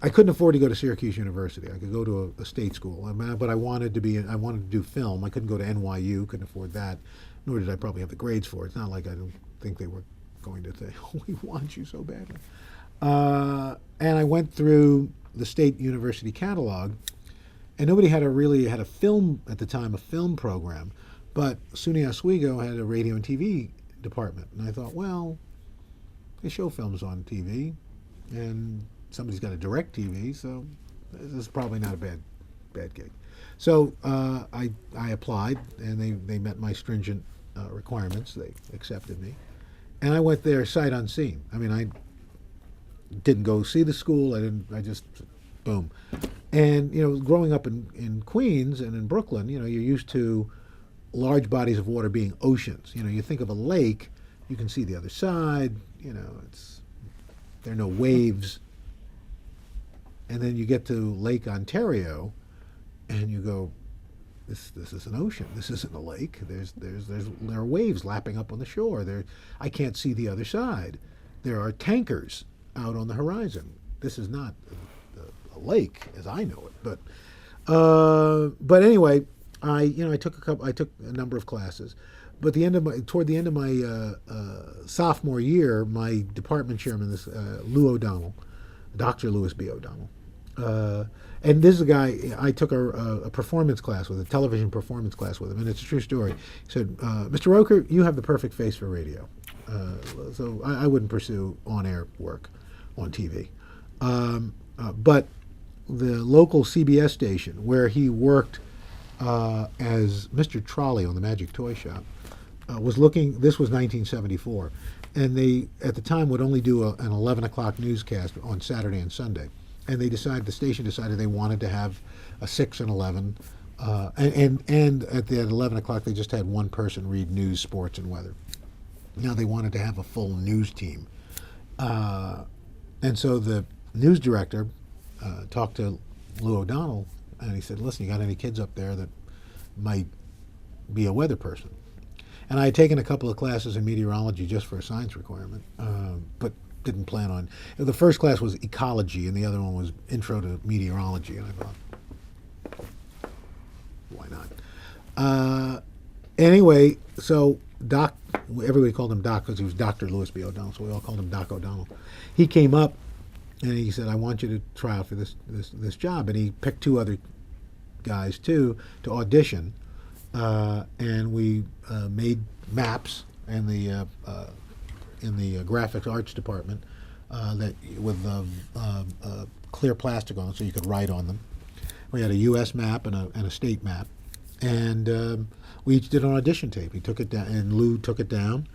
I couldn't afford to go to Syracuse University. I could go to a state school, but I wanted to do film. I couldn't go to NYU. Couldn't afford that, nor did I probably have the grades for it. It's not like I don't think they were going to say, "Oh, we want you so badly." And I went through the state university catalog, and nobody had a film at the time, a film program, but SUNY Oswego had a radio and TV department, and I thought, well, they show films on TV, and somebody's got to direct TV, so this is probably not a bad gig. So I applied, and they met my stringent requirements. They accepted me, and I went there sight unseen. I mean, I didn't go see the school. I didn't. I just boom. And growing up in Queens and in Brooklyn, you're used to large bodies of water being oceans. You think of a lake, you can see the other side. There are no waves. And then you get to Lake Ontario, and you go, this is an ocean. This isn't a lake. There are waves lapping up on the shore. I can't see the other side. There are tankers out on the horizon. This is not a lake as I know it. But anyway, I took a number of classes. But toward the end of my sophomore year, my department chairman, this Lou O'Donnell, Dr. Louis B. O'Donnell, and this is a guy I took a performance class with, a television performance class with him, and it's a true story. He said, "Mr. Roker, you have the perfect face for radio." So I wouldn't pursue on-air work on TV. But the local CBS station where he worked as Mr. Trolley on the Magic Toy Shop was looking. This was 1974, and they at the time would only do an 11 o'clock newscast on Saturday and Sunday. And the station decided they wanted to have a 6 and 11, and at the 11 o'clock they just had one person read news, sports, and weather. Now they wanted to have a full news team, and so the news director talked to Lou O'Donnell, and he said, "Listen, you got any kids up there that might be a weather person?" And I had taken a couple of classes in meteorology just for a science requirement, but didn't plan on. The first class was ecology, and the other one was intro to meteorology. And I thought, why not? Anyway, so Doc, everybody called him Doc because he was Dr. Louis B. O'Donnell, so we all called him Doc O'Donnell. He came up and he said, "I want you to try out for this job," and he picked two other guys too to audition, and we made maps in the graphics arts department that with clear plastic on it so you could write on them. We had a U.S. map and a state map, and we each did an audition tape. He took it down, and Lou took it down,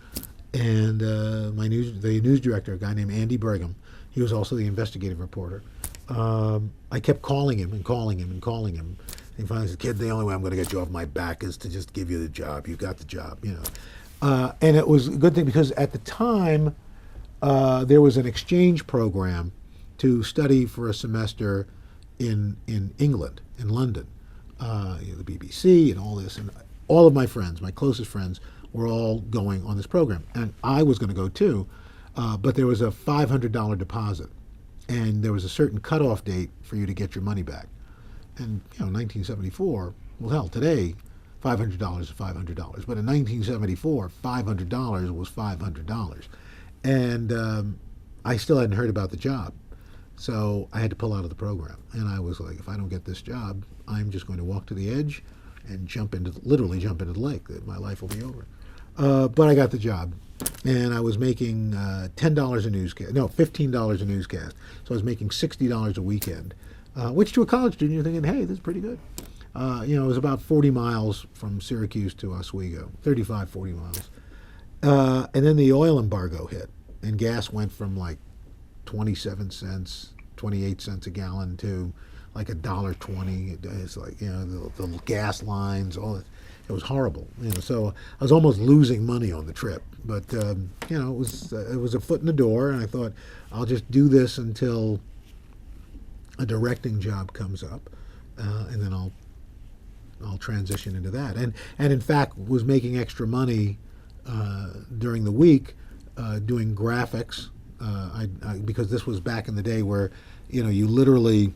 and the news director, a guy named Andy Brigham, he was also the investigative reporter. I kept calling him and calling him and calling him. And he finally said, "Kid, the only way I'm going to get you off my back is to just give you the job. You got the job, And it was a good thing because at the time there was an exchange program to study for a semester in England, in London, the BBC and all this. And all of my friends, my closest friends, were all going on this program. And I was going to go too, but there was a $500 deposit. And there was a certain cutoff date for you to get your money back. And, 1974, well, hell, today, $500 is $500. But in 1974, $500 was $500. And I still hadn't heard about the job. So I had to pull out of the program. And I was like, if I don't get this job, I'm just going to walk to the edge and literally jump into the lake. My life will be over. But I got the job. And I was making $10 a newscast. No, $15 a newscast. So I was making $60 a weekend. Which to a college student, you're thinking, hey, this is pretty good. It was about 40 miles from Syracuse to Oswego, 35, 40 miles. And then the oil embargo hit, and gas went from like 27 cents, 28 cents a gallon to like $1.20. It's like, the gas lines, all that. It was horrible. So I was almost losing money on the trip. But, it was a foot in the door, and I thought, I'll just do this until a directing job comes up, and then I'll transition into that. And in fact, was making extra money during the week doing graphics because this was back in the day where, you literally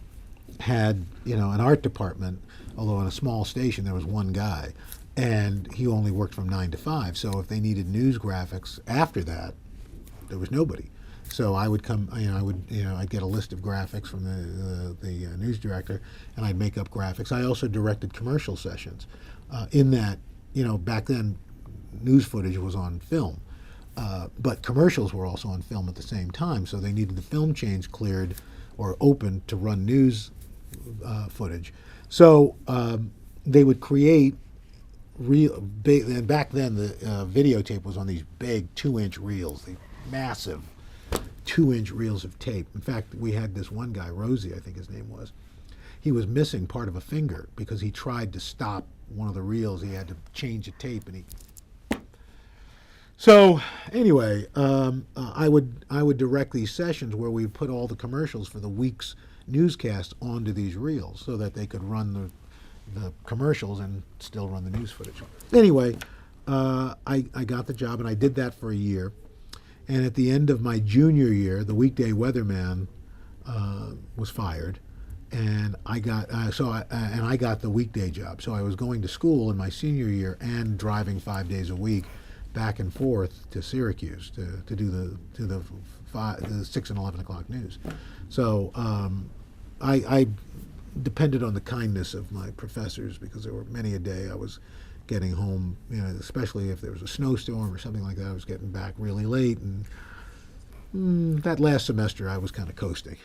had, an art department, although on a small station there was one guy, and he only worked from 9 to 5. So if they needed news graphics after that, there was nobody. So I would come, I'd get a list of graphics from the news director, and I'd make up graphics. I also directed commercial sessions. In that, back then, news footage was on film, but commercials were also on film at the same time. So they needed the film chains cleared or opened to run news footage. So they would create real big. And back then, the videotape was on these big 2-inch reels, these massive 2-inch reels of tape. In fact, we had this one guy, Rosie, I think his name was. He was missing part of a finger because he tried to stop one of the reels. He had to change the tape, and he. So anyway, I would direct these sessions where we put all the commercials for the week's newscast onto these reels so that they could run the commercials and still run the news footage. Anyway, I got the job, and I did that for a year. And at the end of my junior year, the weekday weatherman was fired, and I got I got the weekday job. So I was going to school in my senior year and driving 5 days a week back and forth to Syracuse to do the 6 and 11 o'clock news. So I depended on the kindness of my professors, because there were many a day I was getting home, especially if there was a snowstorm or something like that. I was getting back really late, and that last semester I was kind of coasting.